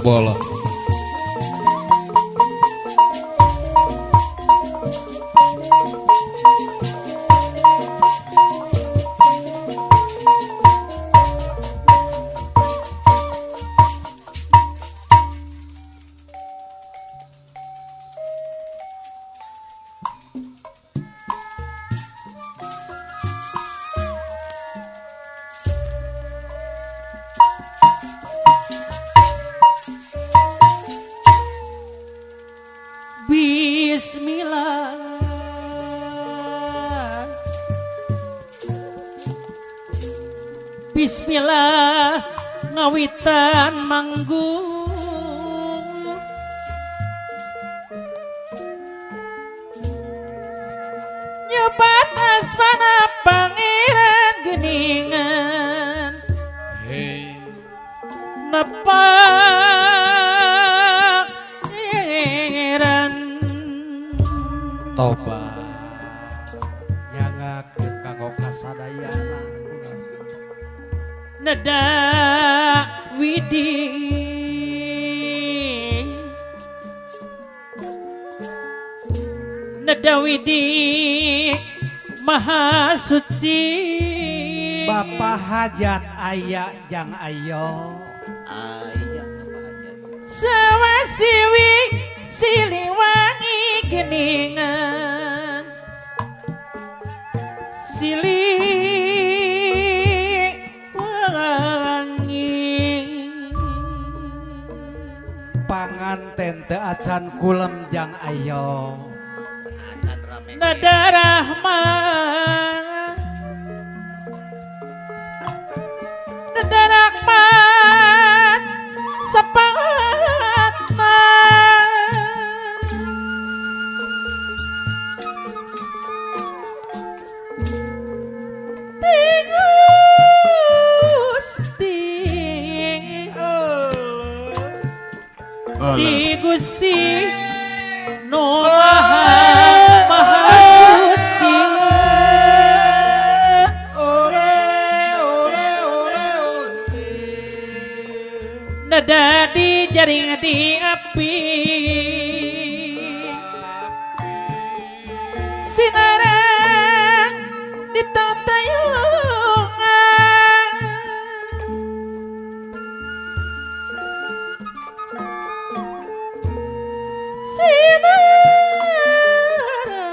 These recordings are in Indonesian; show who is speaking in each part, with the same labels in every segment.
Speaker 1: jebol.
Speaker 2: Bismillah, Bismillah ngawitan manggung nyobat asmana pangeran geningan
Speaker 1: Hey,
Speaker 2: nepak pangeran
Speaker 3: tobat nyangakeun kanggo kasadayana
Speaker 2: nada widi nada widi maha suci
Speaker 3: Bapak hajat aya jang ayo
Speaker 4: Ayah apa aja.
Speaker 2: sawasiwi siliwangi geningan siliwangi
Speaker 3: panganten teu acan kulem jang ayo
Speaker 4: Acan rame.
Speaker 2: nada rahman nada rahman sepatna Di Gusti no maha suci nada di jaring di api sinarang di tayungan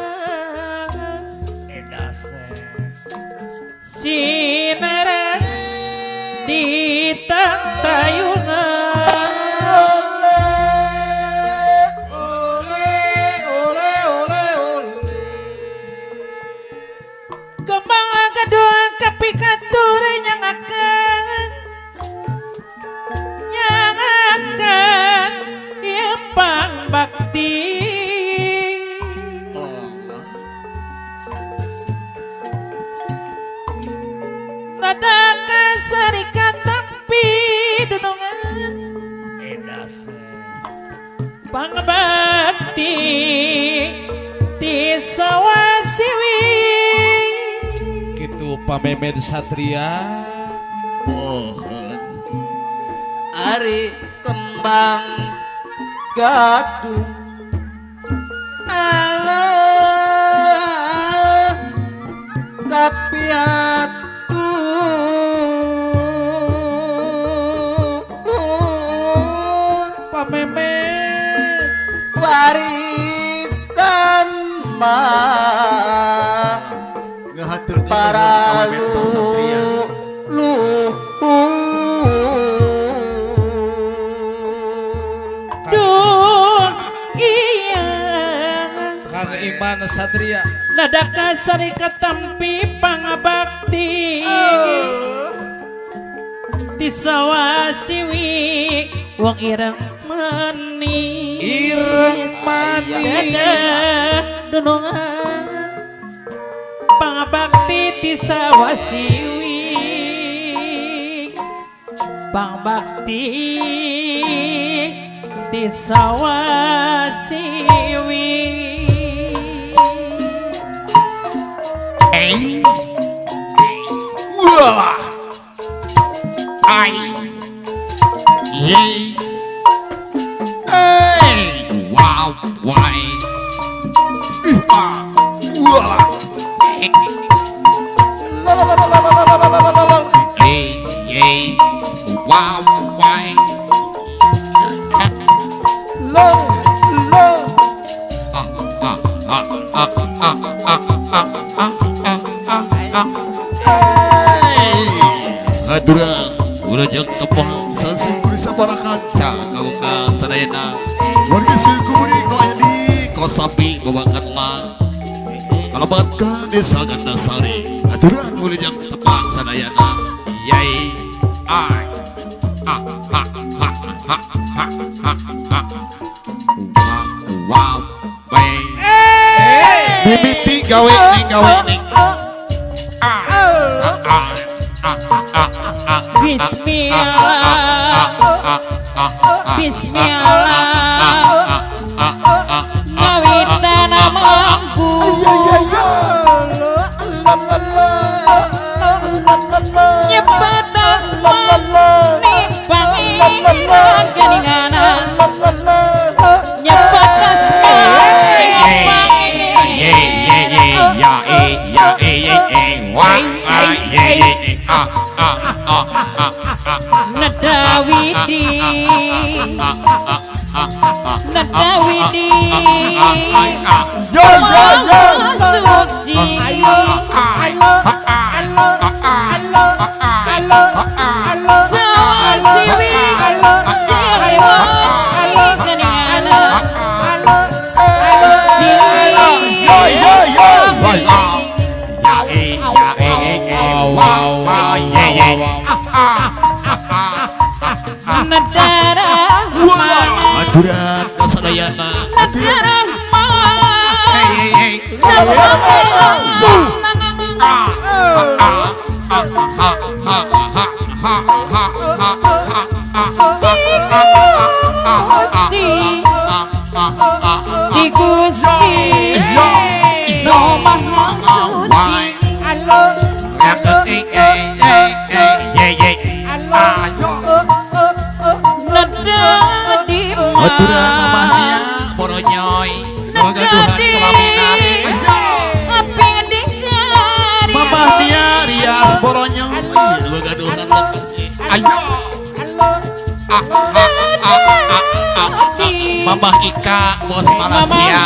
Speaker 2: sinarang
Speaker 3: edase
Speaker 2: sinarang di tayungan kembang kedua kapikatur nyangakan impang bakti nada kasarikan tapi dunungan
Speaker 3: edase
Speaker 2: pangbakti ti sawasiwi
Speaker 1: kitu pamemed satria.
Speaker 4: Pohon Ari kembang gadung Allah kapiatku
Speaker 3: pamemet
Speaker 4: warisan mah
Speaker 5: Ngehaturkeun
Speaker 4: para
Speaker 5: Pamemet Pasatria.
Speaker 2: duh iya
Speaker 1: Kang Iman Satria.
Speaker 2: nada kasari katampi pangabakti ti sawasiwi wong ireng manis
Speaker 1: Ireng manis.
Speaker 2: dada dunungan pangabakti ti sawasiwi pangbakti ti sawasiwi
Speaker 5: Wah. Ai. Ye.
Speaker 6: Hey, hey, wow, why? Hadura, udah jeng tepung.
Speaker 5: Sansing beri sabara kaca kau ka sadayana. Warga suku beri kau di
Speaker 6: Kosapi bawakanlah
Speaker 5: alamat ka desa Gandasari. Aturan
Speaker 6: udah jeng tepang sadayana. Yay, ay, ah, ha, ha, ha, ha, ha, ha. Wow, bang. Mimiti gawe ning gawe ning.
Speaker 2: Bismillah Bismillah Ngawitan amangku Nyebet asman ning pangiran geningana Nyebet asman ning Nadawidi Nadawidi
Speaker 6: Aturan kasadayana. Aturan mamahnya boronyoy Wagaduhan kelaminan mamahnya rias boronyoy Wagaduhan lokasi ayo mamah Ika bos Malaysia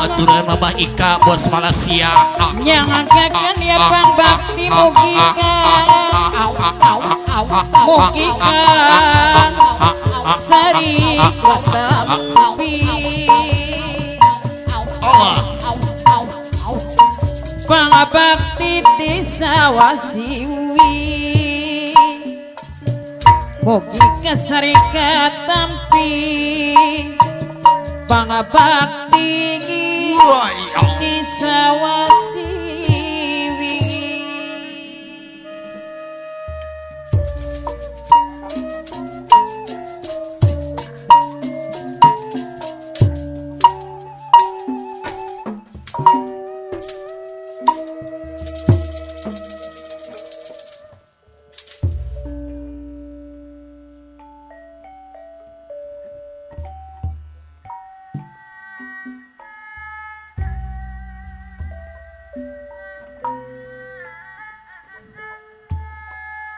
Speaker 6: Aturan Mama Ika bos Malaysia
Speaker 2: Nyangkakan ya Bang Bakti Mugika Mugika Sari Kotampi Bang Bakti Tisawasiwi Mugika Sari Kotampi Bang Bakti Tisawasiwi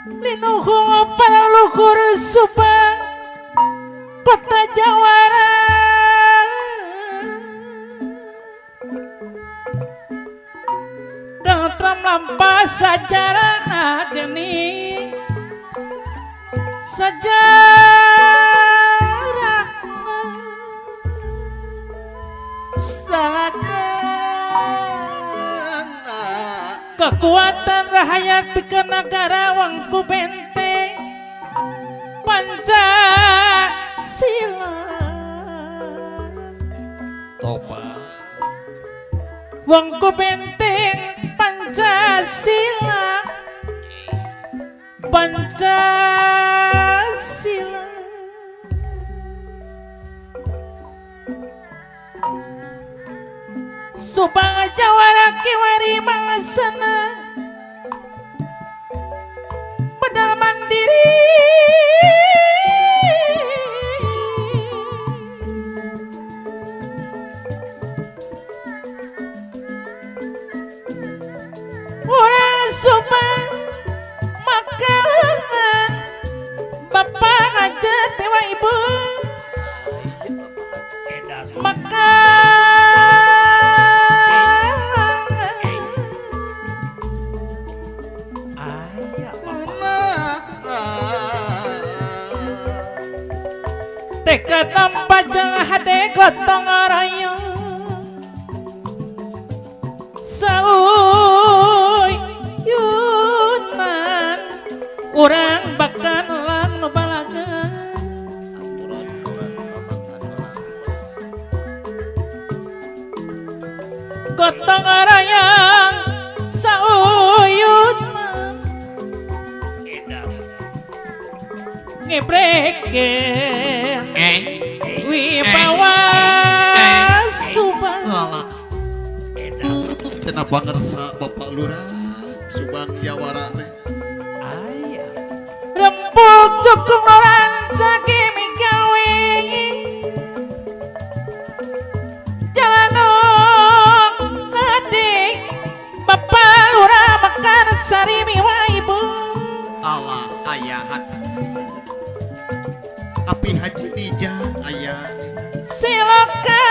Speaker 2: Linuhung para luhur Subang Kota Jawara Dalam lampah sejarah geni sejarah kekuatan rakyat bikin negara wangku benteng Pancasila.
Speaker 3: Toba.
Speaker 2: Wong ku benteng Pancasila. Pancasila. Subang Jawara kiwari mangasana pedal mandiri. Orang Subang makanan bapak ngajak dewa ibu teka nampak jang hade gotong royong sauy yunan urang bakan lan balagan gotong royong sauy yunan ngebreken wibawa Subang.
Speaker 5: Salah. Kenapa ngerasa Bapak Lurah Subang Jawara teh?
Speaker 2: Rempuk cukup orang cagi migawe jalanong adik Bapak Lurah makan sari miwa ibu
Speaker 5: Allah ayahan. Api Haji Nija ayah.
Speaker 2: siloka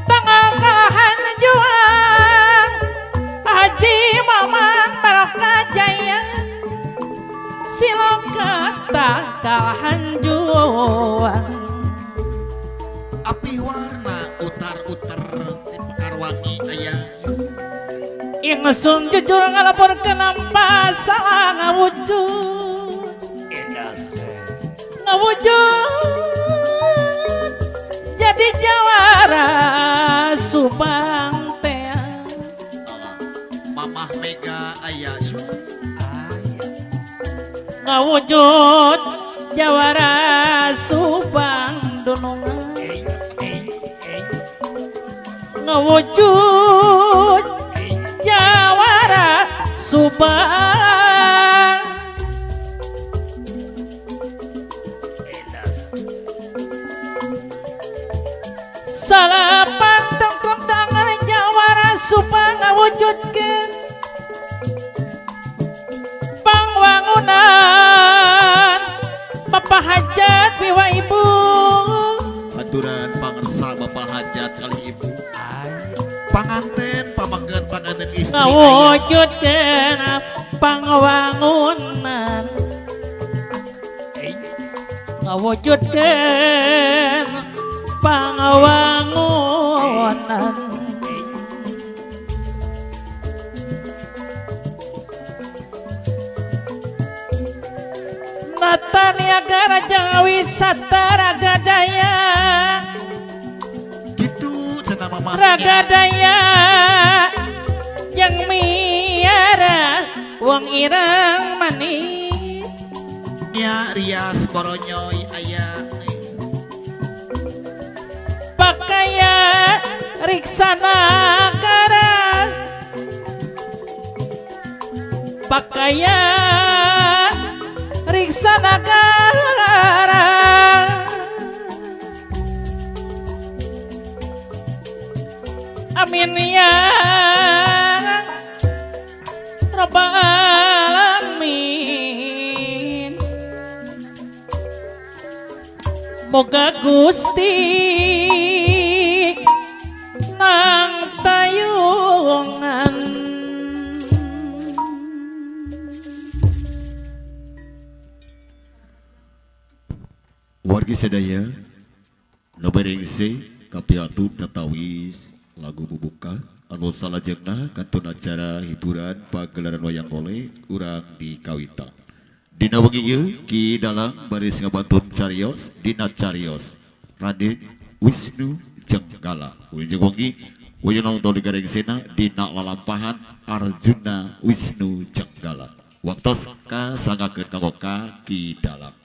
Speaker 2: tanggal kalahan juang Haji Maman Barokah Jaya siloka tanggal juang
Speaker 5: Api warna utar-utar di Pekarwangi ayah.
Speaker 2: Ingsun jujur ngalapor kenapa salah ngawujud jadi jawara Subang teh
Speaker 5: Mamah Mega ayah
Speaker 2: ngawujud jawara Subang dunungan ngawujud jawara Subang salah pantang tangan jawara Subang ngawujudkeun pangwangunan Bapak Hajat biwa ibu
Speaker 5: aturan pangersa Bapak Hajat kali ibu. Panganten pamangkeun panganten istri ayah.
Speaker 2: ngawujudkeun pangwangunan ngawujudkeun pangwangunan Natania Raja wisata Ragadaya
Speaker 5: Gitu cenah mamah.
Speaker 2: Ragadaya yang miara wong irang manis
Speaker 5: Nya Rias Boronyoy ayah.
Speaker 2: pakaian riksana kara pakaian riksana kara amin ya Rabbal alamin moga Gusti nang tayungan
Speaker 5: Wargi sedaya noberengse kapiatu datawis lagu bubuka anu salajengna kantun acara hiburan pagelaran wayang golek urang di Kawita Dina wengi ieu Ki Dalang baris ngabantu carios dina carios Raden Wisnu Jenggala. Ujung wengi wujud toli gareng sena dina lalampahan Arjuna Wisnu Jenggala. Waktos kasangakeun kanggo Ki Dalang.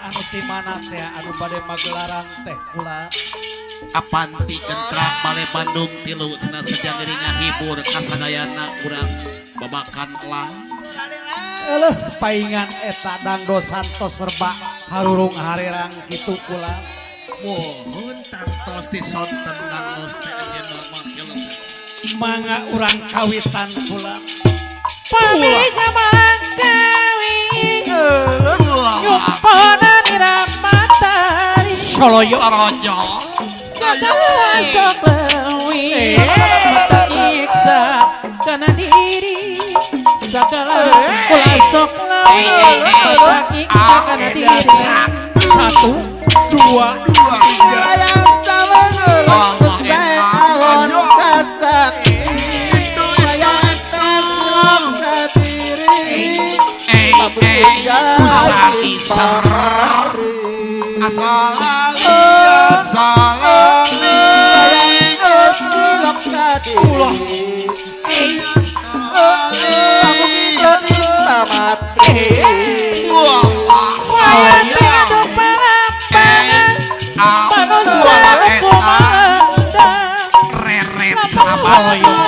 Speaker 3: anu ti mana teh anu bade magelaran teh kula.
Speaker 6: Apanti kentra Bale Bandung tilu cenah saja ngeuring hibur kasadayana urang babakan lah.
Speaker 3: Eleuh paingan eta dangdo santos serba harurung harirang kitu kula.
Speaker 6: Mohon tantos disonten dangdos teh ayeuna mangkel.
Speaker 3: Mangga urang kawitan kula.
Speaker 2: Pami jaman kawin Yumpona niramatari
Speaker 3: Soloyo
Speaker 6: Rojo
Speaker 2: Segala sok lewi Mata nyiksa Kana diri Segala kula sok lewi Mata nyiksa kana diri
Speaker 3: 1 2
Speaker 4: Sayang sama ngelok saya awon kasak sayang teslom kadiri
Speaker 6: usah iser asalali
Speaker 4: teslom kadiri
Speaker 2: Wayati adu palapangan Manusia kumalendang
Speaker 6: reret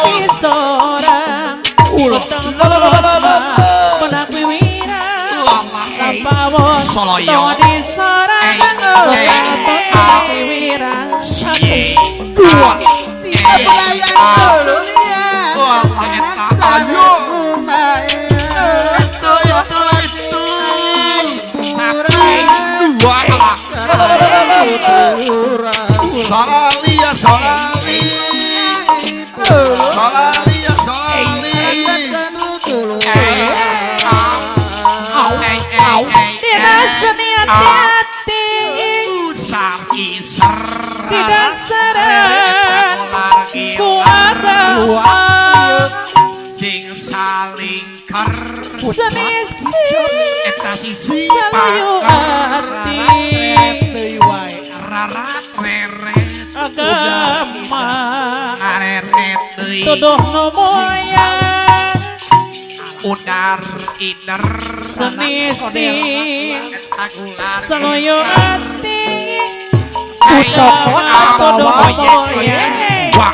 Speaker 2: Di sorang Utang terusma Menakwi wira Lampawon
Speaker 6: Soloyo.
Speaker 2: Tong di sorang Menakwi wira
Speaker 6: dua Soralia solali Soralia solali
Speaker 2: Tidak seni hati-hati
Speaker 6: Usah iser
Speaker 2: Tidak seren Ku ada
Speaker 6: Sing saling ker
Speaker 2: Seni siri
Speaker 6: Eta siji
Speaker 2: Saluyu
Speaker 6: paker
Speaker 2: hati
Speaker 6: Rarat reret
Speaker 2: Agama
Speaker 6: Areret deui
Speaker 2: Tuduh no moyang
Speaker 6: Udar iner
Speaker 2: Seni siri
Speaker 6: Eta gular
Speaker 2: Saluyu hati
Speaker 6: Ucapkan
Speaker 2: Tuduh no
Speaker 6: moyang
Speaker 2: moyang
Speaker 6: Wah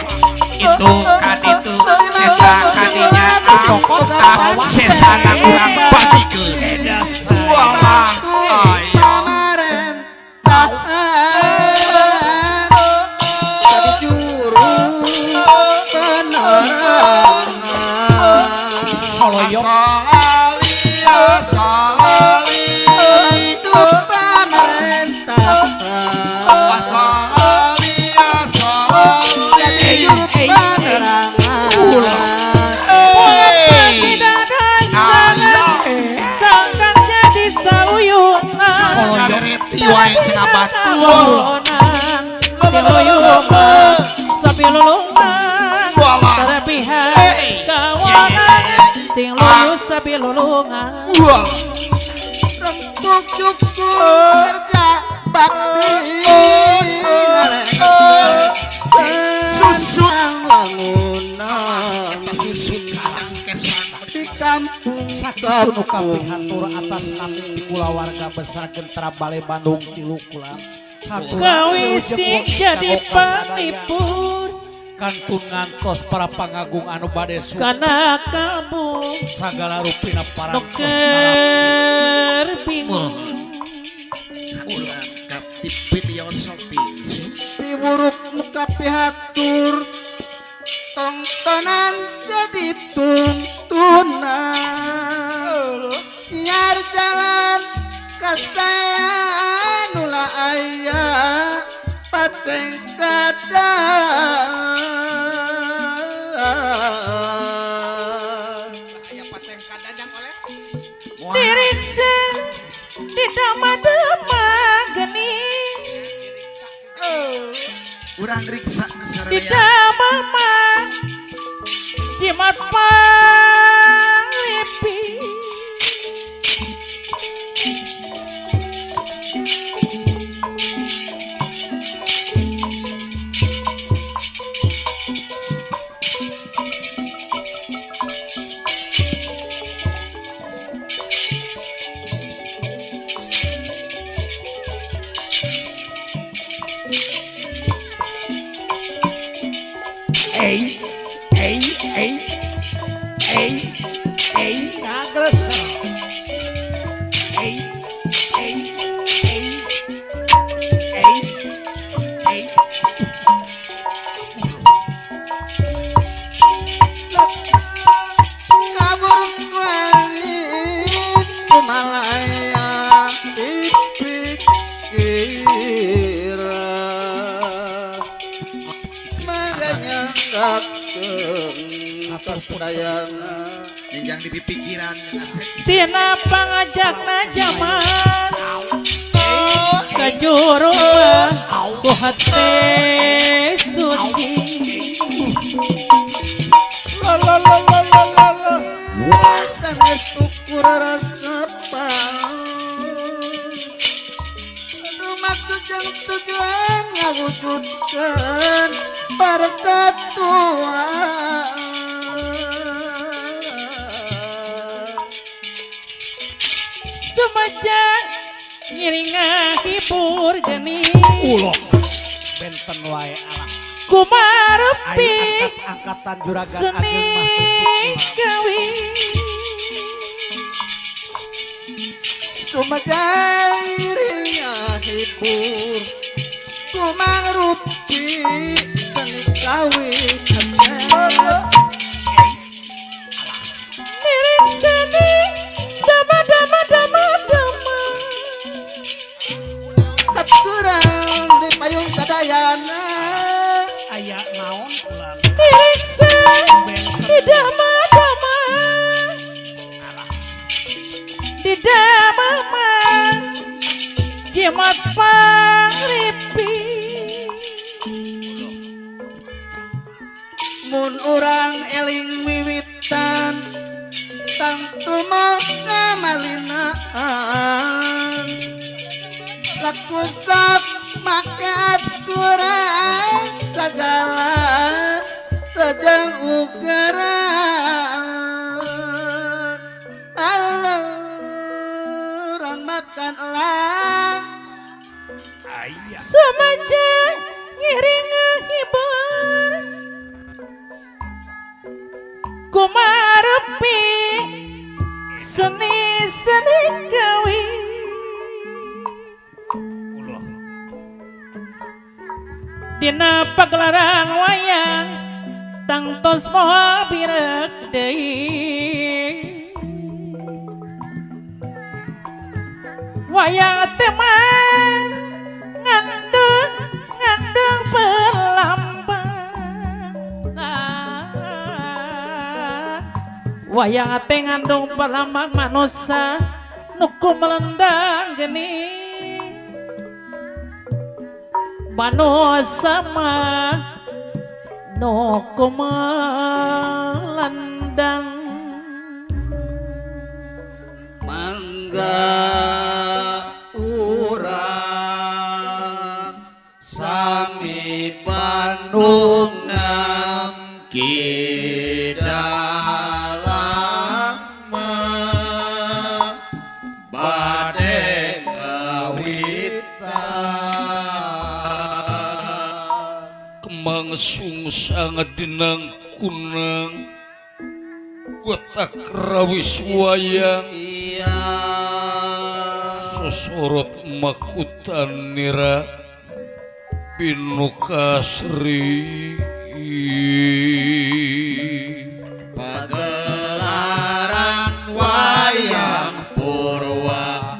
Speaker 6: itu kan itu Eta kadinya Sokota Sesana kurang batikeun Walah ayo
Speaker 3: Soloyo
Speaker 6: Salalia salali Salalia salali
Speaker 2: Tidak ada salah Sangkan jadi sauyunan
Speaker 6: Ngareti wae cenah batu
Speaker 2: Kawulonan Siluyungan Sabilulungan
Speaker 6: Walah.
Speaker 2: Terpihak kawanan Sing luyu sabilulungan
Speaker 6: Wah
Speaker 4: cukup kerja bakti
Speaker 6: Susut.
Speaker 4: bangunan
Speaker 6: Eta susut kadang kesan
Speaker 4: di kampung
Speaker 3: Sakitu kabeh hatur atas nami di kula warga besar Gentra Bale Bandung tilu kula. Hatur
Speaker 2: Kawisi jadi panipur
Speaker 3: kantun ngantos para pangagung anu bade suka
Speaker 2: Kana kalbu
Speaker 3: sagala rupina para
Speaker 2: Nuker bingung
Speaker 6: ulah kaptip video shopping
Speaker 4: diburuk muka pihatur tontonan jadi tuntunan nyar jalan kasaya nula ayah paceng kadang
Speaker 2: Diriksa Tidak madema geni
Speaker 6: urang riksa
Speaker 2: Tidak mama Jimat palipi
Speaker 3: Ngagles.
Speaker 4: kabur kuarit kumalaya dipikiran maganya ngakkeun kasayana
Speaker 6: yang di pikiran
Speaker 2: tina pangajakna jaman kajuru ku hate suci
Speaker 4: sanes ukur rasa maksud yang tujuan ngawujudkan persatuan
Speaker 2: sumaja ngiringa hibur geni
Speaker 3: Ulo. Benten wae alah.
Speaker 2: kumarepi
Speaker 3: Ayo angkatan juragan
Speaker 2: seni
Speaker 3: Ageng mah
Speaker 2: gawi
Speaker 4: sumajairinya hibur kumangrupi seni kawin
Speaker 2: miring seni dama dama dama dama
Speaker 4: keturang di payung sadayana
Speaker 3: aya naon ulang.
Speaker 2: miring seni dama dama di dama jimat pangripi
Speaker 4: mun urang eling wiwitan tang tumo ngamalinaan laku sok make aturan sagala sajang ugaran alurang makan elang
Speaker 3: Aya.
Speaker 2: sumaja ngiring hibur kumarepi seni seni gawi
Speaker 3: Ulo.
Speaker 2: dina pagelaran wayang tangtos moal birek deui wayang tema ngandung ngandung pelambang wayang teh ngandung pelambang manusia nuku melendang geni manusia mah nuku melendang
Speaker 4: mangga urang sami panungan kidalang bade ngawitan
Speaker 1: Kemang sangat dinang kunang gotak rawis wayang
Speaker 4: iya
Speaker 1: sosorot makutan nira pinukasri
Speaker 4: pagelaran wayang purwa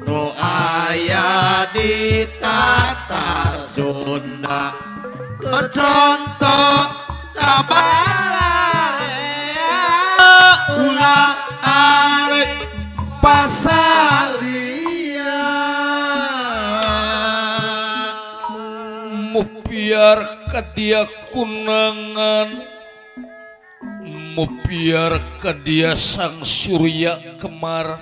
Speaker 4: nu aya di Tatar Sunda contoh kabalarea ulah arek pasalia
Speaker 1: mupiar kadia kunangan mupiar kadia sang surya kemar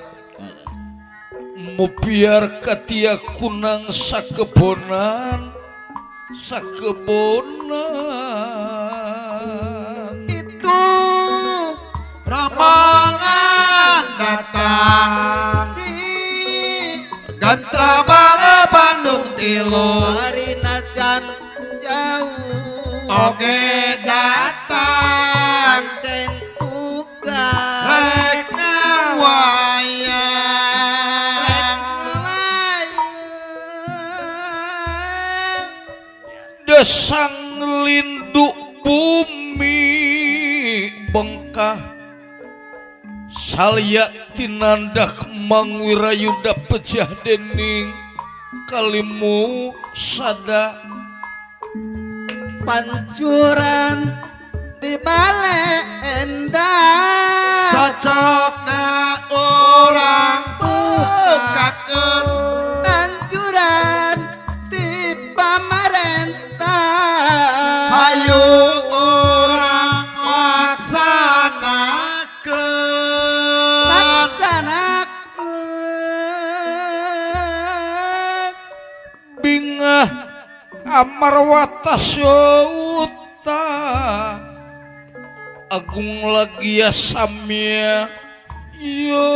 Speaker 1: mupiar kadia kunang sakebonan
Speaker 4: itu rombongan datang di Gantra Bala Bandung Tilu hari najan jauh oge dan
Speaker 1: desang lindu bumi bengkah salya tinandak mangwirayuda pejah dening kalimu sada
Speaker 4: pancuran di balenda cocokna orang bukakeun pancuran di pamarentah hayu orang laksanakeun
Speaker 1: bingah amarwata syauta agung lagi ya samia yo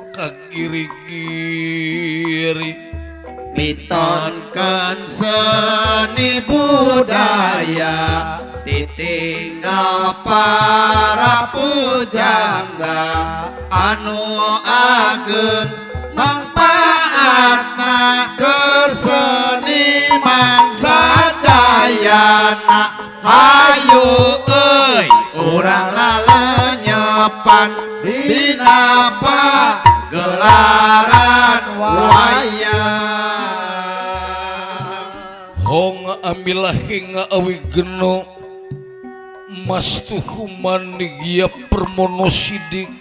Speaker 1: kagiri-giri
Speaker 4: pitonkeun seni budaya ditinggal para pujangga anu ageng mangpaatna keur seniman sadayana hayu euy urang lalenyepan dina pagelaran wayang
Speaker 1: hong amilah hinga awi geno mastuhuman nigia permono sidik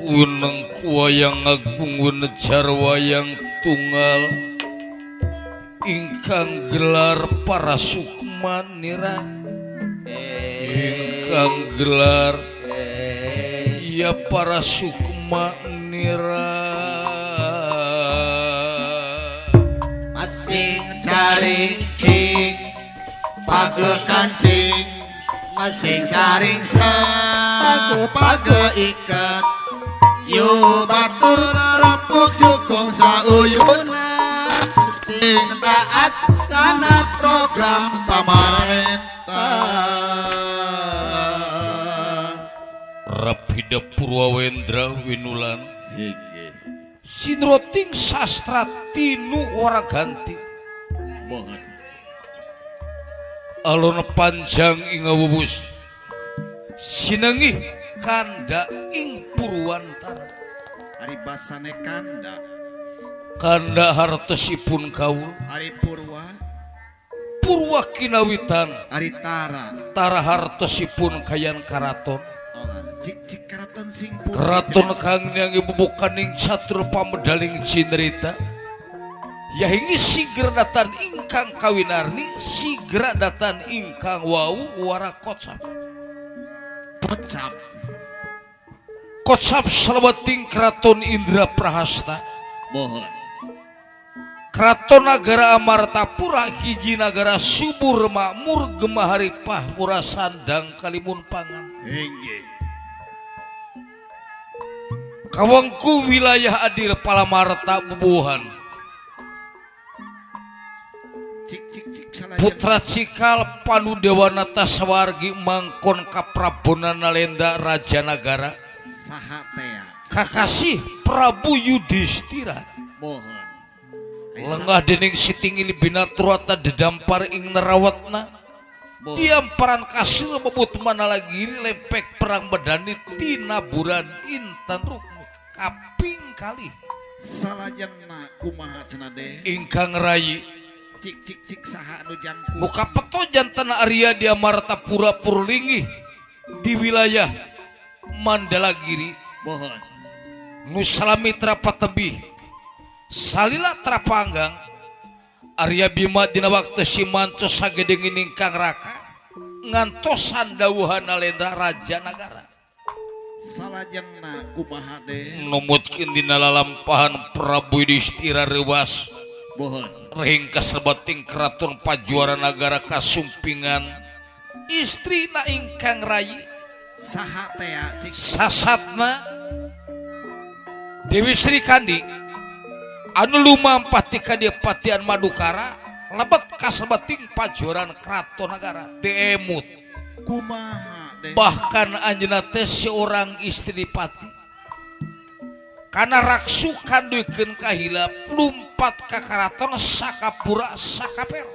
Speaker 1: uneng kuwayang agung wenejar wayang tunggal ingkang gelar para sukman nira ingkang gelar ya para sukma nira
Speaker 4: masing caring cing page kancing masing caring page iket yu batur rempuk jukung sauyuna sing taat kana program pamarentah
Speaker 1: Rapida Purwawendra Winulan Sinroting sastra tinu ora ganti
Speaker 5: Mohon
Speaker 1: alona panjang ing awuwus sinengi kanda ing Purwantara
Speaker 5: Ari basane
Speaker 1: kanda hartosipun kaul
Speaker 5: Ari Purwa
Speaker 1: Purwa kinawitan
Speaker 5: Ari Tara
Speaker 1: tara hartosipun kayan karaton
Speaker 5: cik karaton sing
Speaker 1: keraton kang nyangi bubukaning catur pamedaling cinderita yahingi sigra datan ingkang kawinarni sigra datan ingkang wau wara kocap salabating keraton Indra Prahasta
Speaker 5: mohon
Speaker 1: keraton nagara Amartapura hiji nagara subur makmur gemaharipah murah sandang kalimun pangan
Speaker 5: hengge
Speaker 1: kawangku wilayah adil Palamarta bubuhan
Speaker 5: cik
Speaker 1: putra cikal Panudewanata sawargi mangkon kaprabonan nalenda raja nagara
Speaker 5: saha tea
Speaker 1: kakasih Prabu Yudhistira
Speaker 5: mohon
Speaker 1: lengah dening sitingili binaturata dedampar ing nerawatna diamparan kasil bebut mana lagi lempek perang bedani tina buran intan rukmi kaping kali
Speaker 5: salajengna kumaha cenade
Speaker 1: ingkang rayi
Speaker 5: cik saha anu jangku
Speaker 1: muka peto jantan Arya di Amartapura Purlingih di wilayah Mandalagiri
Speaker 5: mohon
Speaker 1: Nusalami Trapatebih salila Trapanggang Arya Bima dina waktu simanto sagedeng ingkang raka ngantosan dawuhan nalendra raja nagara
Speaker 5: salajengna kumaha de
Speaker 1: numutkeun dina lalampahan Prabu Yudhistira rewas
Speaker 5: mohon
Speaker 1: ring kasebating keraton Pajuara nagara kasumpingan istrina ingkang rayi
Speaker 5: saha tea cik
Speaker 1: sasatna Dewi Sri Kandi anu lumampah ti Kadipatian Madukara lebet kasebating pajuaran keraton nagara deemut
Speaker 5: kumaha de
Speaker 1: bahkan anjeunna teh seorang istri pati karena raksukan duikeun kahilap lumpat ka karaton sakapura sakapero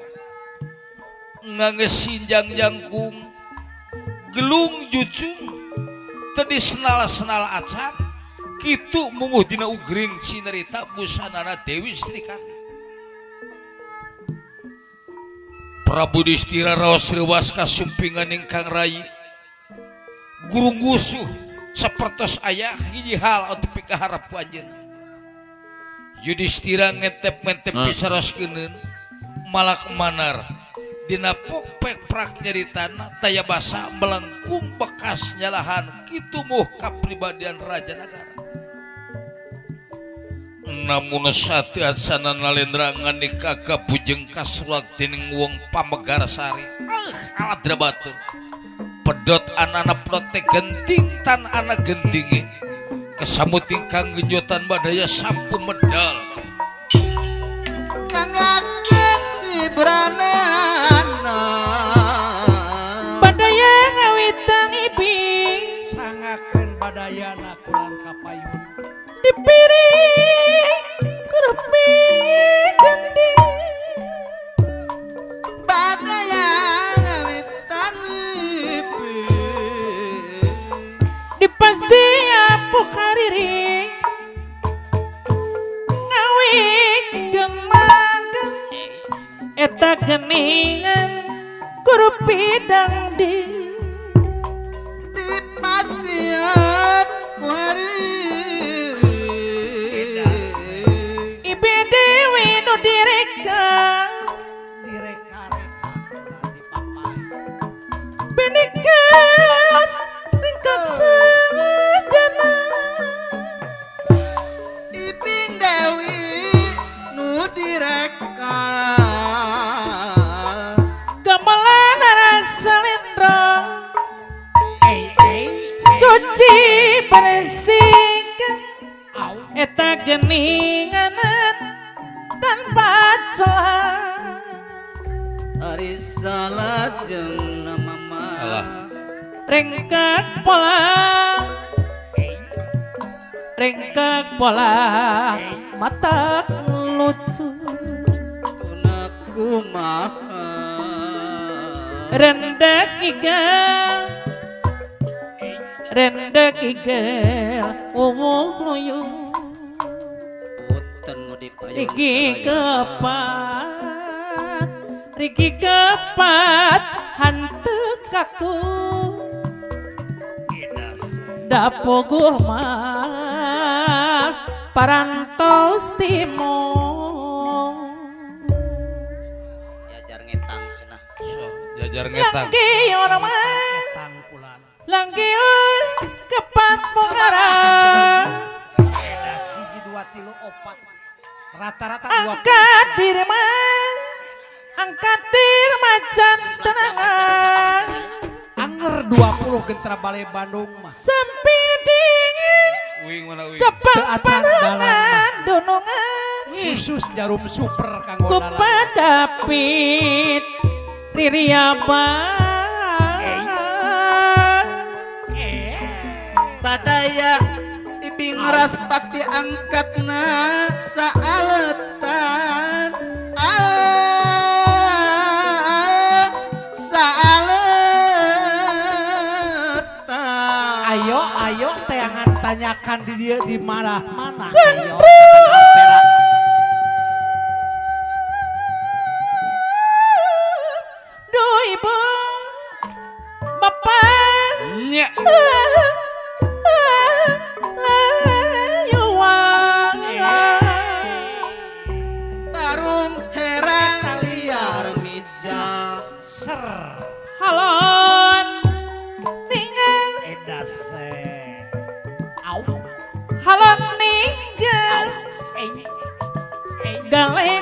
Speaker 1: nganggesinjang jangkung gelung jucung tadi senal acan kitu munguh dina ugring cinerita busanana Dewi Srikandi. Prabu Distira raos rewas kasumpingan ingkang rai guru gusuh sapertos ayah hiji hal untuk pikaharap ku anjeunna. Yudhistira ngentep-ngentep disaroskeun malak manar dina pokpek prak nyaritana taya basa melengkung bekas nyalahan kitu muh kapribadian raja nagara. Namun satu asana nalendra nganika ka pujeng kasulag dening wong Pamegarsari alat drabatur pedot anana plote genting tan anak gentinge kesamut ingkang genjotan badaya sampun medal
Speaker 4: ngangakeun ibranana
Speaker 2: Badaya ngawitang ibing
Speaker 3: sangakeun badayana kulan kapayun
Speaker 2: dipiring kurupi gending
Speaker 4: badaya ngawitan
Speaker 2: dipasiap pukariring ngawik gemagang eta geningan kurupi dangdi
Speaker 4: dipasiap kuhariri
Speaker 2: ibe dewi nu direkang
Speaker 3: direka-reka kulan dipapais
Speaker 2: binikas ringkak sajana
Speaker 4: Ipin Dewi nu direka
Speaker 2: gamelan rasa lendra suci bersih eta geninganan tanpa celah
Speaker 4: Ari salajeng mama
Speaker 2: rengkak pola mata lucu
Speaker 4: tunak kumaha
Speaker 2: rendek igel umum loyo
Speaker 4: punten nu dipayung
Speaker 2: Riki kepat hanteu kaku dapoguh mah parantos timo
Speaker 4: jajar ngetang cenah
Speaker 1: jajar ngetang
Speaker 2: langkiur mah
Speaker 3: tangkulan
Speaker 2: langkiur kepat mengarah
Speaker 3: beda siji 2 3 4 rata-rata 20
Speaker 2: angkat diri mah angkat diri macan tenangan
Speaker 3: anger 20 gentra Balai Bandung mah
Speaker 2: sampai dingin
Speaker 1: uing mana uing
Speaker 2: cepang
Speaker 3: Teu acan
Speaker 2: panangan dunungan
Speaker 3: khusus jarum super kanggo dalam
Speaker 2: kupat kapit ririaba
Speaker 4: badaya Ipin ngeras bakti angkatna saaletan
Speaker 3: ayo teangan tanyakan di dia di mana ayo
Speaker 2: duh ibu bapak
Speaker 1: nya
Speaker 2: layuang
Speaker 4: tarung herang liar mija
Speaker 3: ser
Speaker 2: halon ninggal
Speaker 3: edase au
Speaker 2: halon ninggal gale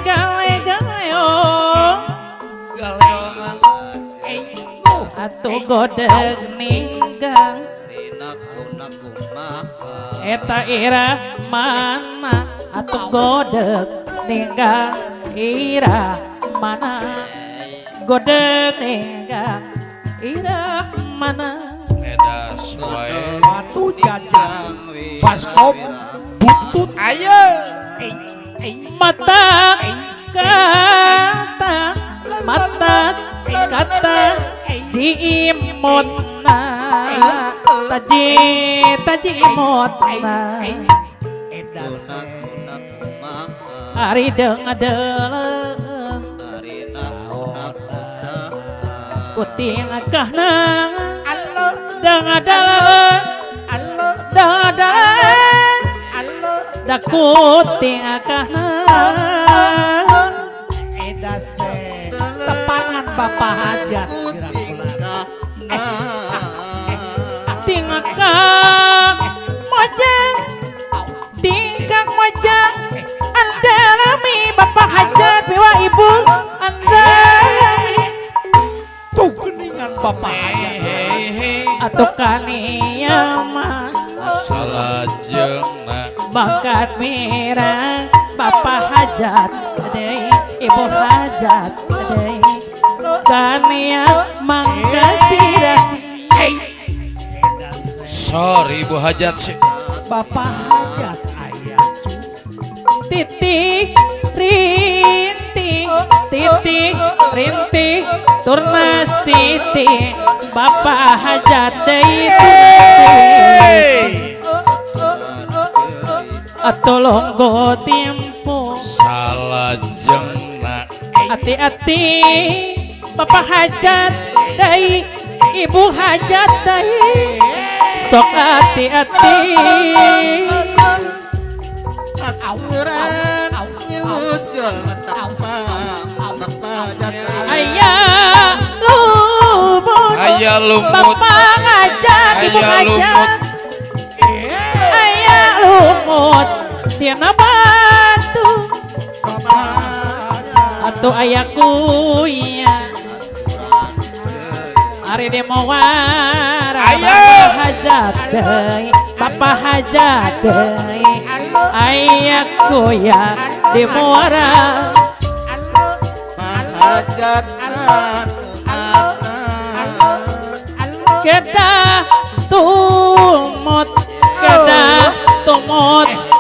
Speaker 2: oh atuh godeg ninggal
Speaker 4: rina kumaha
Speaker 2: eta irah mana atuh godeg ninggal irah mana godeg ninggal irah mana
Speaker 1: edas wae
Speaker 3: batu jajan baskom lutut
Speaker 1: Ayo.
Speaker 2: mata kata jimotna taji imotna
Speaker 3: edase
Speaker 2: ari dengadele kuting akahna dengadele da kuting akahna
Speaker 3: edase tepangan bapak hajat
Speaker 2: tingkak mojang andalami bapak hajat biwa ibu andalami
Speaker 3: tuh geningan bapak hajat
Speaker 2: atuh kaniyama
Speaker 1: Salajengna
Speaker 2: bakat merah bapak hajat deui ibu hajat deui kania mangga pirah
Speaker 1: sorry Ibu Hajat sih.
Speaker 3: bapak hajat ayah
Speaker 2: titik rintik turnas titik bapak hajat deui tolong go tempo
Speaker 1: Salajengna
Speaker 2: hati-hati bapak hajat deui ibu hajat deui sok hati-hati
Speaker 4: Auran nyucul
Speaker 2: ayah lumut
Speaker 1: Aya lumut
Speaker 2: bapak hajat ibu
Speaker 1: Aya lumut
Speaker 2: hajat ayah lumut tiana batu atuh ayah kuya ari demo wara bapak hajat deui bapak hajat deui ayah kuya demo wara
Speaker 4: hajat
Speaker 2: kedah tumut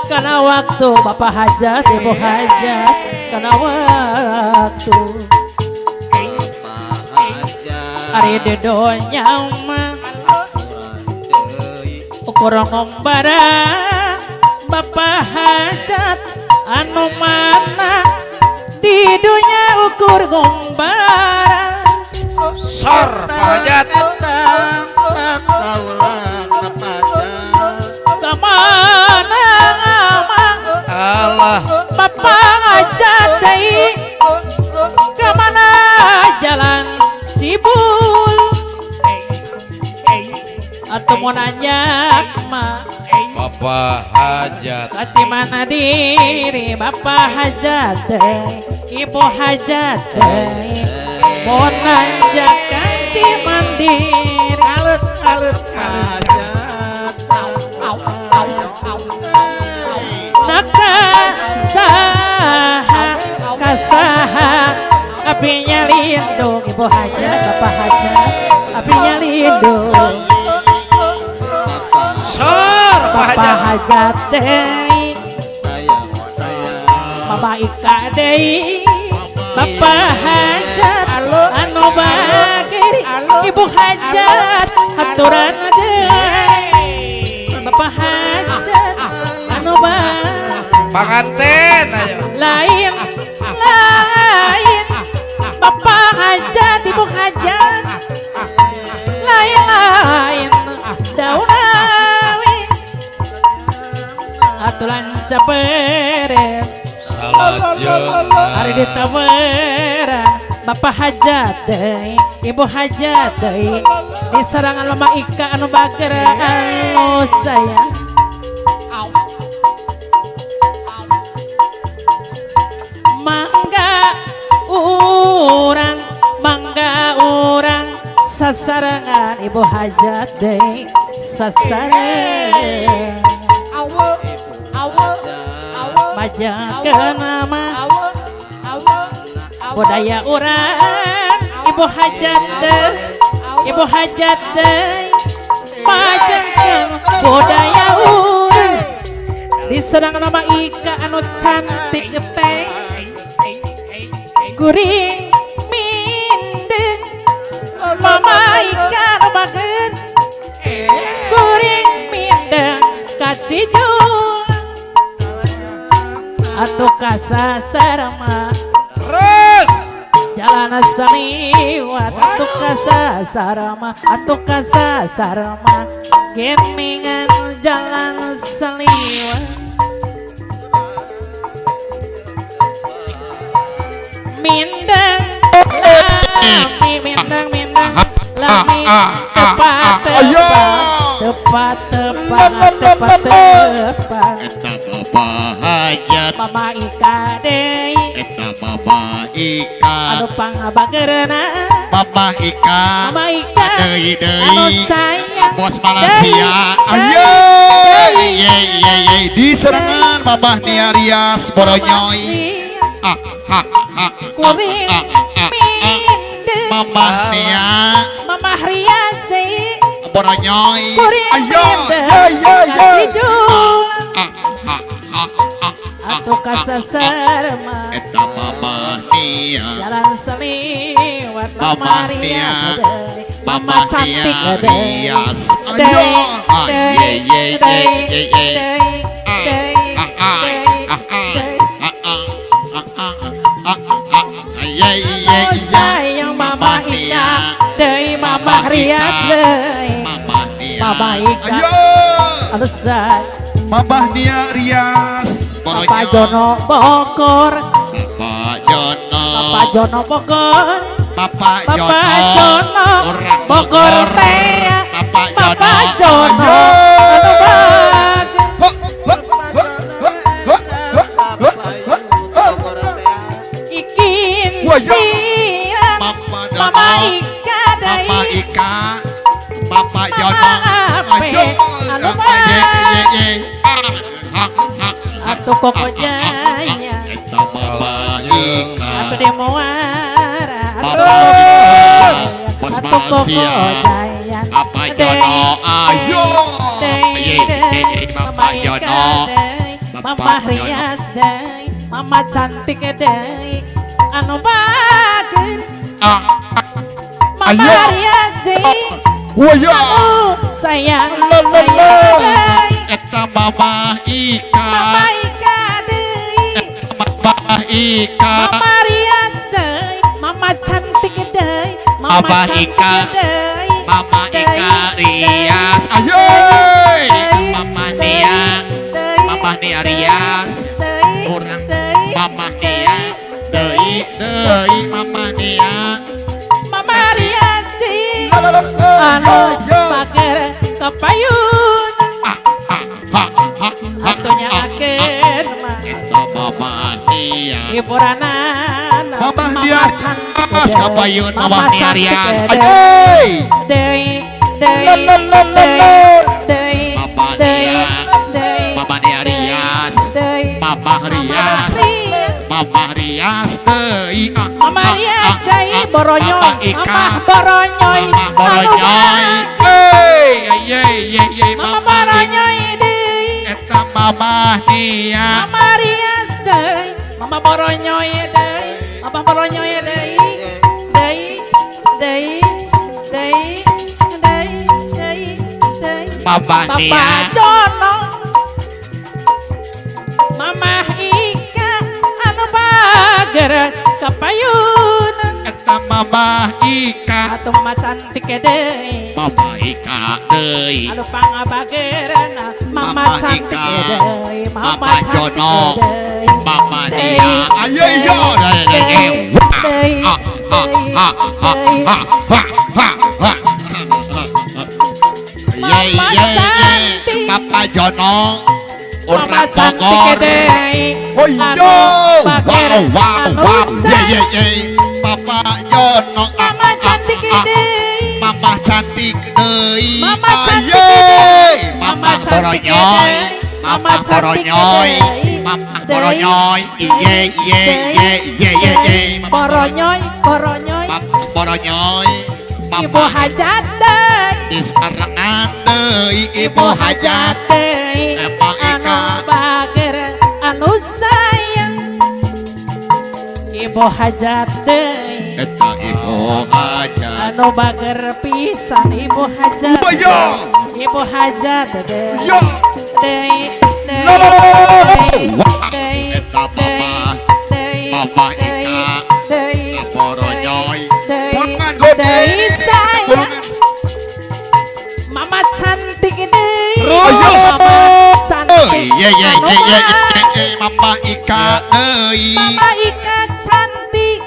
Speaker 2: karena waktu bapak hajat ibu hajat karena waktu ari dedonya mah ukur ngombara bapak hajat anu mana di dunia ukur ngombara
Speaker 1: sor Pak Hajat
Speaker 2: kemana amang
Speaker 1: Allah
Speaker 2: bapak hajat deui kemana jalan Cibul atau mau nanya mah
Speaker 1: Bapak Hajat
Speaker 2: kaci mana diri bapak hajat deui ibu hajat deui mau nanya kaci mandiri
Speaker 3: alut
Speaker 2: naka saha kasaha apinya lindung ibu hajat bapak hajat apinya lindung
Speaker 1: sor Pak
Speaker 2: bapak
Speaker 1: Hajat
Speaker 2: hajat deui mama ika deui bapak hajat anu bagiri ibu hajat haturan deui bapak hajat anu bagiri
Speaker 1: panganten ayo
Speaker 2: lain bapak hajat ibu hajat lain daun awi atulan capere
Speaker 1: Salajengna
Speaker 2: hari ditaweran bapak hajat deui ibu hajat deui di serangan mama ika anu bager anu sayang mangga urang sasarangan ibu hajat deui sasarangan majakeun nama budaya urang ibu hajat deui majakeun budaya urang diserang nama Ika anu cantik teh kuring mindeng Mama Ika anu bageun kuring mindeng kacijul atuh kasasar mah
Speaker 1: Terus
Speaker 2: jalan saliwat atuh kasasar mah atuh kasasar mah geningan jalan saliwat mindeng lami mindeng lami tepat
Speaker 5: Eta Bapa hajat
Speaker 2: Mama Ika deui
Speaker 5: Eta Mama Ika
Speaker 2: anu pangabageurna
Speaker 5: Mama Ika
Speaker 2: Mama Ika
Speaker 5: Deui
Speaker 2: anu sayang
Speaker 5: Bos Malaysia Ayo diserangan Mama Nia Rias Boronyoy
Speaker 2: kuring mindeng
Speaker 5: Mama Nia
Speaker 2: Mama Rias deui
Speaker 5: Boronyoy
Speaker 2: kuring mindeng kacijul atuh kasasar mah
Speaker 5: Eta Mama Nia
Speaker 2: jalan seliwat
Speaker 5: Mama
Speaker 2: Mama
Speaker 5: Nia
Speaker 2: Rias deui Mama
Speaker 5: Mama
Speaker 2: cantik
Speaker 5: Nia
Speaker 2: deui
Speaker 5: Rias
Speaker 2: deui anu sayang Mama Ika deui Mama Rias deui Mama Ika anu sayang
Speaker 5: Mama Nia Rias
Speaker 2: Papa Jono Bogor
Speaker 5: Papa Jono
Speaker 2: Papa Jono Bogor
Speaker 5: Papa
Speaker 2: Papa Jono Bogor teh Papa Jono anu bagus ikin ciran Mama Ika deui
Speaker 5: Mama Ika Papa Jono
Speaker 2: Ape anu bagus atuh koko jaya
Speaker 5: Eta Mama Ika
Speaker 2: atuh di muara
Speaker 5: Bos
Speaker 2: atuh koko
Speaker 5: Malaysia
Speaker 2: jaya
Speaker 5: Papa Jono ayo Papa Jono
Speaker 2: Mama Rias deui Mama cantik deui anu bagus Mama Rias deui anu sayang deui
Speaker 5: Eta Mama Ika
Speaker 2: Mama Ika deui
Speaker 5: Mama Ika
Speaker 2: Mama Rias deui Mama cantik deui
Speaker 5: Mama
Speaker 2: cantik
Speaker 5: Ika.
Speaker 2: deui
Speaker 5: Mama Ika Rias ayo Mama Nia Mama Nia Rias Urang Mama Nia Deui Mama Nia
Speaker 2: Mama Rias deui anu pager kapayun atunya akeun mah
Speaker 5: Eta Mama Nia
Speaker 2: hiburanana
Speaker 5: Mama Nia Rias kapayun Mama Nia Rias
Speaker 2: deui
Speaker 5: ayo
Speaker 2: deui
Speaker 5: Mama Nia Mama Nia Rias Mama Rias Mama Rias deui
Speaker 2: Mama Rias deui boronyoy
Speaker 5: Mama Ika.
Speaker 2: Mama boronyoy
Speaker 5: Mama Boronyoy
Speaker 2: Mama boronyoy deui
Speaker 5: Eta Mama Nia
Speaker 2: Mama Rias deui Mama boronyoy deui Mama boronyoy deui
Speaker 5: Mama
Speaker 2: Papa
Speaker 5: Nia
Speaker 2: Jono Mama Ika anu bager kapayun
Speaker 5: Eta Mama Ika
Speaker 2: atuh mama cantik deui
Speaker 5: Mama Ika deui
Speaker 2: anu pangabageurna Mama
Speaker 5: Mama
Speaker 2: cantik
Speaker 5: Ika.
Speaker 2: deui
Speaker 5: Mama
Speaker 2: cantik
Speaker 5: Jono.
Speaker 2: deui
Speaker 5: Mama Nia ayo Papa Jono
Speaker 2: Mama
Speaker 5: Urang
Speaker 2: cantik
Speaker 5: Bogor
Speaker 2: deui
Speaker 5: Anu
Speaker 2: bager anu sayang
Speaker 5: Papa Jono
Speaker 2: Mama cantik deui
Speaker 5: Mama cantik deui
Speaker 2: Mama cantik
Speaker 5: ayo
Speaker 2: deui
Speaker 5: Mama
Speaker 2: cantik
Speaker 5: Boronyoy
Speaker 2: deui
Speaker 5: Mama
Speaker 2: cantik
Speaker 5: Boronyoy
Speaker 2: deui
Speaker 5: Mama Boronyoy iye
Speaker 2: boronyoy boronyoy
Speaker 5: Mama Boronyoy
Speaker 2: ibu hajat deui
Speaker 5: Disarangan deui ibu hajat
Speaker 2: deui
Speaker 5: Emang Ika.
Speaker 2: anu ibu hajat deui
Speaker 5: Eta ibu hajat
Speaker 2: anu bager pisan ibu hajat ibu hajat deui
Speaker 5: Ya.
Speaker 2: deui
Speaker 5: Eta Papa Ika Boronyoy
Speaker 2: deui sayang mama cantik deui
Speaker 1: Royos.
Speaker 2: mama cantik
Speaker 5: Mama Ika euy
Speaker 2: mama Ika cantik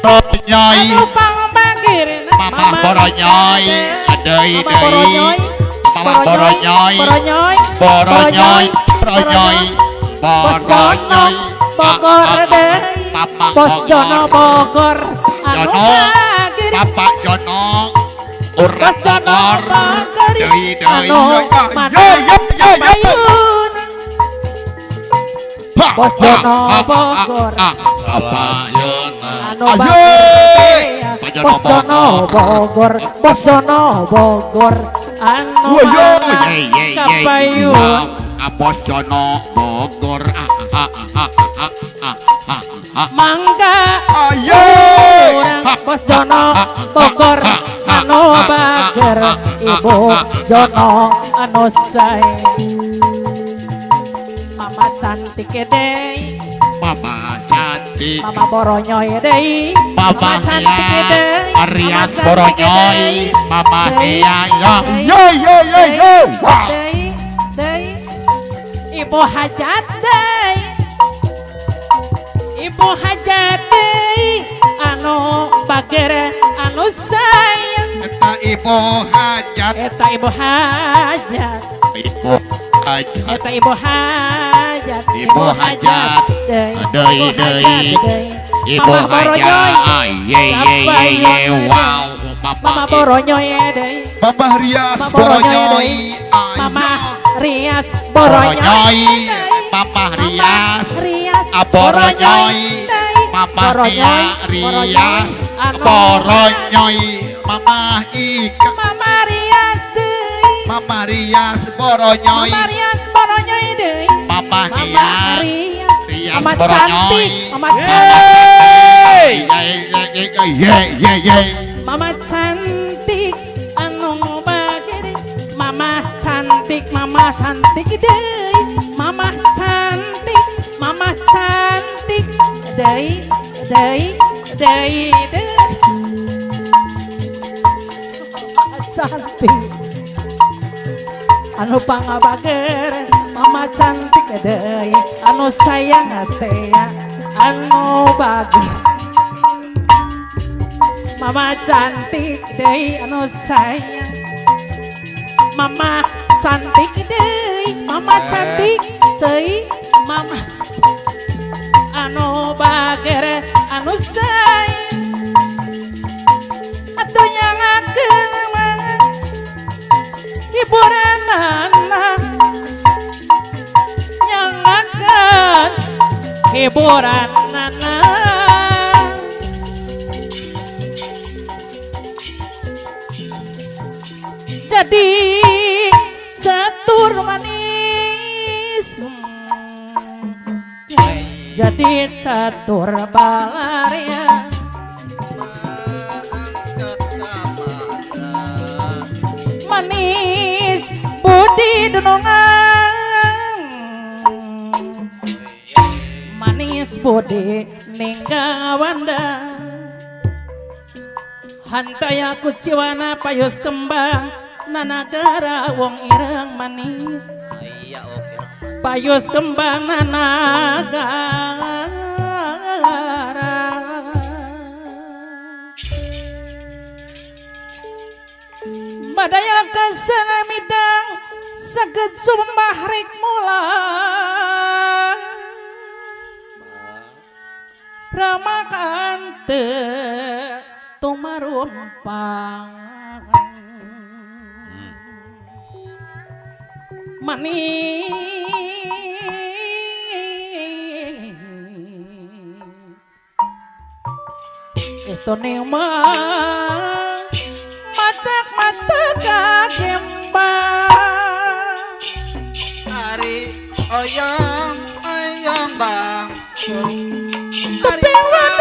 Speaker 5: Boronyoy
Speaker 2: anu pangbangireun
Speaker 5: Mama Boronyoy deui
Speaker 2: mama Boronyoy
Speaker 5: Mama Boronyoy
Speaker 2: Boronyoy
Speaker 5: Boronyoy Boronyoy Boronyoy
Speaker 2: Bogor deui
Speaker 5: Papa
Speaker 2: Pos Jono Bogor anu
Speaker 5: Jono
Speaker 2: bagir
Speaker 5: Papa Jono
Speaker 2: Pos
Speaker 5: Urang
Speaker 2: Jono
Speaker 5: Bogor
Speaker 2: Bogor
Speaker 5: deui
Speaker 2: anu mana Bayun Pos Jono Bogor
Speaker 5: Papa Jono
Speaker 2: anu bagir Pos Jono Bogor Pos Jono Bogor anu mana Kabayun
Speaker 5: Pos Jono Bogor
Speaker 2: Mangga urang Pos Jono Bogor anu bager ibu Jono anu sae mama cantik deui
Speaker 5: Mama cantik
Speaker 2: mama boronyoy deui
Speaker 5: Mama
Speaker 2: cantik deui
Speaker 5: Rias Boronyoy Mama Hiang
Speaker 2: deui ibu hajat deui ibu hajat deui anu bager anu sayang
Speaker 5: Eta ibu hajat
Speaker 2: eta ibu hajat
Speaker 5: Ibu hajat
Speaker 2: eta ibu hajat
Speaker 5: Ibu hajat deui Ibu hajat ye wow
Speaker 2: mama boronyoy deui
Speaker 5: Mama Rias
Speaker 2: Mama Boronyoy mama Rias boronyoy
Speaker 5: Papa Rias
Speaker 2: Rias
Speaker 5: Boronyoy Mama
Speaker 2: Boronyoy
Speaker 5: Rias
Speaker 2: anu
Speaker 5: Boronyoy Mama Ika
Speaker 2: mama Rias deui
Speaker 5: Mama Rias Boronyoy
Speaker 2: mama Rias boronyoy deui
Speaker 5: Papa
Speaker 2: mama
Speaker 5: Rias
Speaker 2: Rias mama
Speaker 5: Boronyoy.
Speaker 2: cantik mama cantik mama cantik anu bagir mama cantik deui mama cantik deui cantik anu pangabager mama cantik deui anu sayang teh anu bager mama cantik deui anu sayang mama cantik deui mama cantik deui mama anu bager anu sayang atuh nyangakeun hiburanana nyangakeun hiburanana jadi catur manis jadi catur balaria manis budi dunungan manis budi ninggawanda hantaya kuciwana payus kembang nanagara wong ireng manis payus kembang nanagara badaya kasana midang saged sumpah rik mulang ramakante tumarumpang manis estone mah matak kakembang
Speaker 4: Ari oyong oyong bang
Speaker 2: kepengan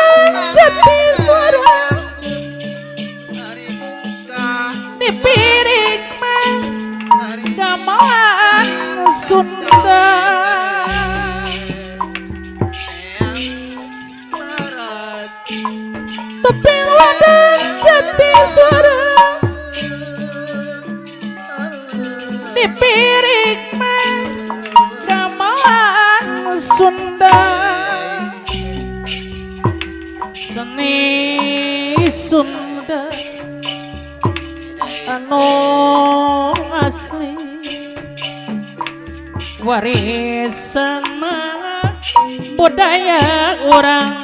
Speaker 2: seni Sunda anu asli warisan budaya orang.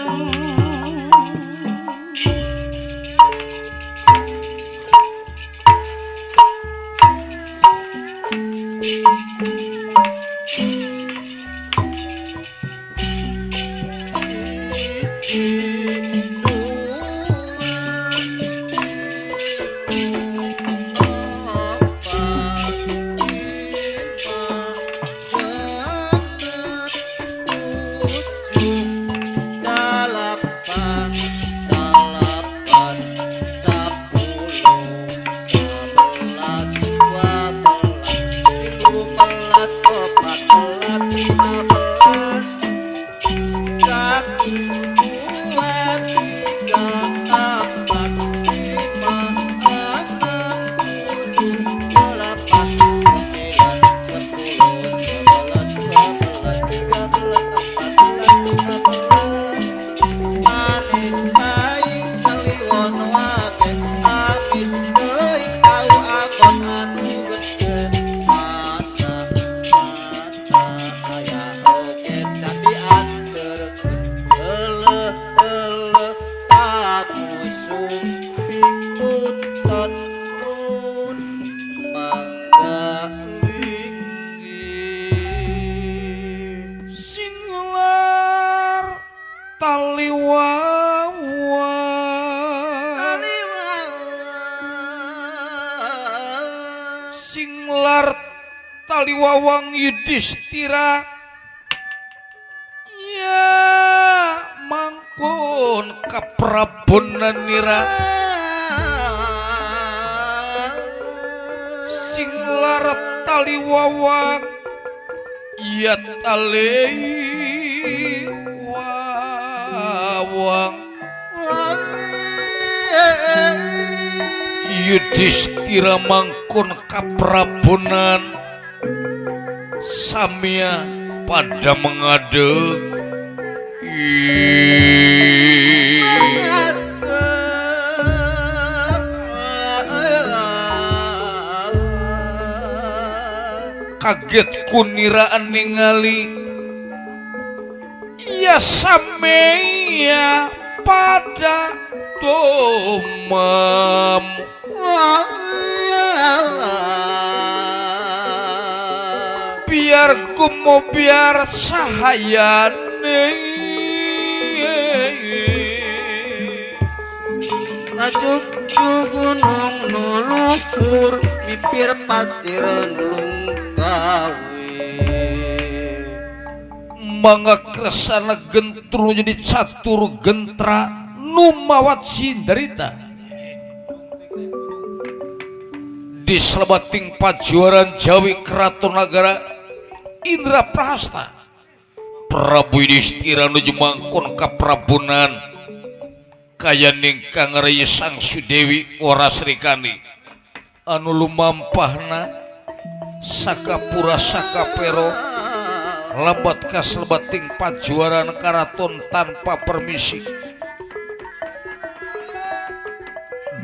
Speaker 1: Singlar taliwawang Yudhistira ya mangkun kaprabonanira singlar taliwawang ya taliwawang Yudhistira mangkun kaprabonan samia pada mengadeg kaget kuniraan ningali ya samia pada domam biar kumo biar sahayane
Speaker 4: ngacuk gunung nuluhur mipir pasir nulung gawe
Speaker 1: mangga kresana gentru jadi catur gentra numawat sindarita di selebating pajuaran Jawi Keraton Nagara Indra Prahasta Prabu Yudhistira nuju mangkon kaprabonan kaya ningkang raya Sang Sudewi ora Srikandi anu lumampahna sakapura sakapero lambat kaslebating pajuaran karaton tanpa permisi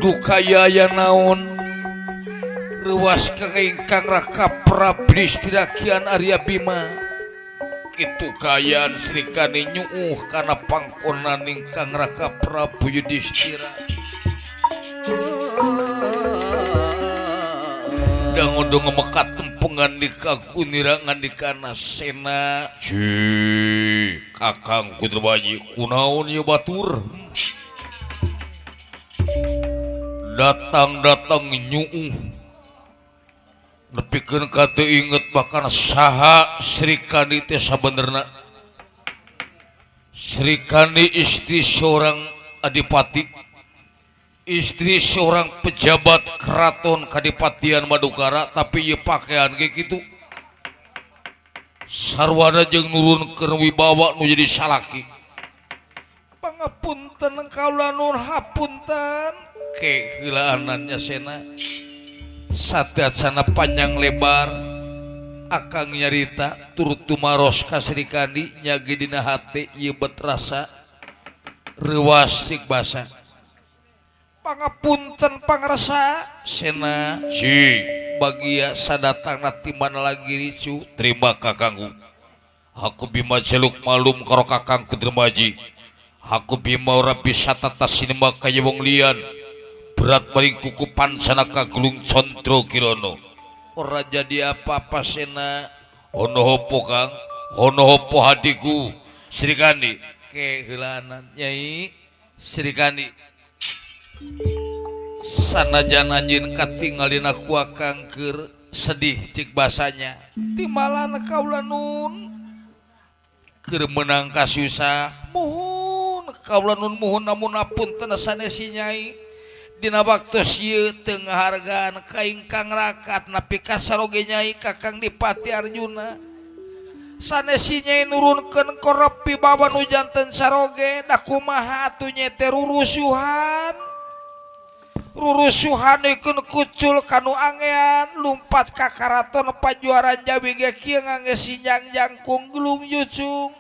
Speaker 1: dukaya naon ruas kengingkang raka Prabu Yudhistira Kian Arya Bima kitu kayaan Srikandi nyuuh kana pangkonan ingkang raka Prabu Yudhistira dangondo ngemekat tempungan di kagunira ngandikana sena kakang Kudrabaji kunaon ieu batur datang nyuuh nepikeun ka teu inget bahkan saha Srikandi teh sabenerna Srikandi istri seorang adipati istri seorang pejabat keraton Kadipatian Madukara tapi ieu pakaian ge kitu sarwana jeung nurunkeun wibawa nu jadi salaki pangapunten kaula nuhun hapunten ke heulaanannya sena sadacana panjang lebar akang nyarita turut tumaros ka Srikandi nyage dina hate ieu bet rasa rewas cik basa pangapunten pangrasa sena si bagia sadatang nati mana lagi ricu terima kakangku aku bima jeluk malum karo kakangku dermaji aku bima ora bisa tata sinema kaya wong lian berat maring kuku pansana kagulung condro kirono ora jadi apa-apa sena ono hopo kang ono hopo hadiku Srikandi kehelanan nyai Srikandi sanajan anjeun katinggalin aku akang keur sedih cik basanya timbalan kaula nun keur menang kasusah muhun kaula nun muhun namun apunten sanes nyai dina waktos ieu teu ngahargaan ka ingkang rakat napi ka saroge nyai Kakang Dipati Arjuna sanes nyai nurunkeun korepi bawa nu janten saroge da kumaha atuh nyai teh rurusuhan ikeun kucul kanu angean lumpat ka karaton pajuaran Jawi ge kieu ngangge sinjang jangkung gelung jucung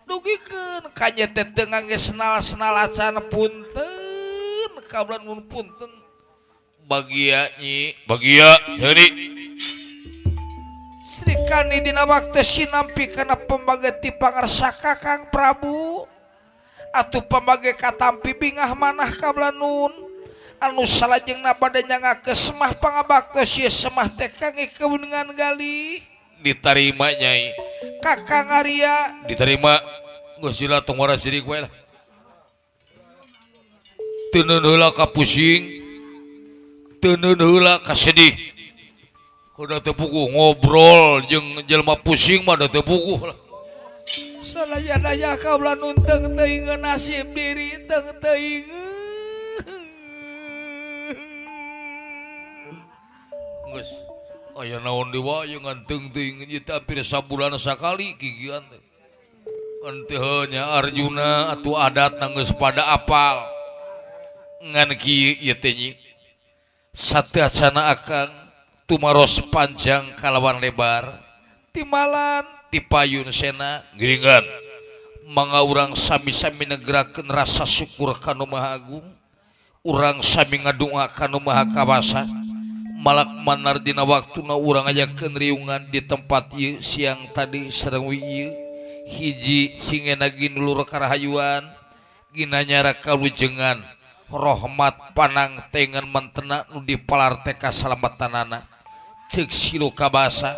Speaker 1: dugikeun ka nya teh teu ngangge senal-senal acan punten kaula nun punten bagia nyi bagia teuing Srikandi dina waktu sinampi kana pembageti pangarsa Kakang Prabu atuh pembage katampi bingah manah kaula nun anu salajengna bade nyangakeun semah pangabaktos ieu semah teh kangge keunungan galih diterima nyai Kakang Arya diterima geus sila tong wara sirik we lah teu neun heula ka pusing teu neun heula ka sedih kudu teu puguh ngobrol jeung jelema pusing mah da teu puguh lah salaya kaula nun teu teuingeun nasib diri teu teuingeun geus aya naon deui wae nganteng teuing ieu teh hampir sabulan sakali gigian teh henteu nya Arjuna atuh adatna geus pada apal ngan kieu ieu teh nyi sateacana akang tumaros panjang kalawan lebar timbalan tipayun sena giringan mangga urang sami-sami negrakeun rasa syukur kanu Maha Agung urang sami ngadonga kanu Maha Kawasa malak manar dina waktuna urang ajakeun riungan di tempat ieu siang tadi sareng ieu hiji singena ginulur karahayuan ginanyara kalujengan rahmat panang tengan mentena nu dipalar teh kasalamatanana ceuk Silo Kabasa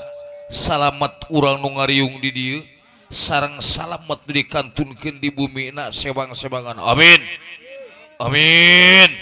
Speaker 1: salamet urang nu ngariung di dieu sareng salamet dikantunkeun di bumina sewang-sewangan amin amin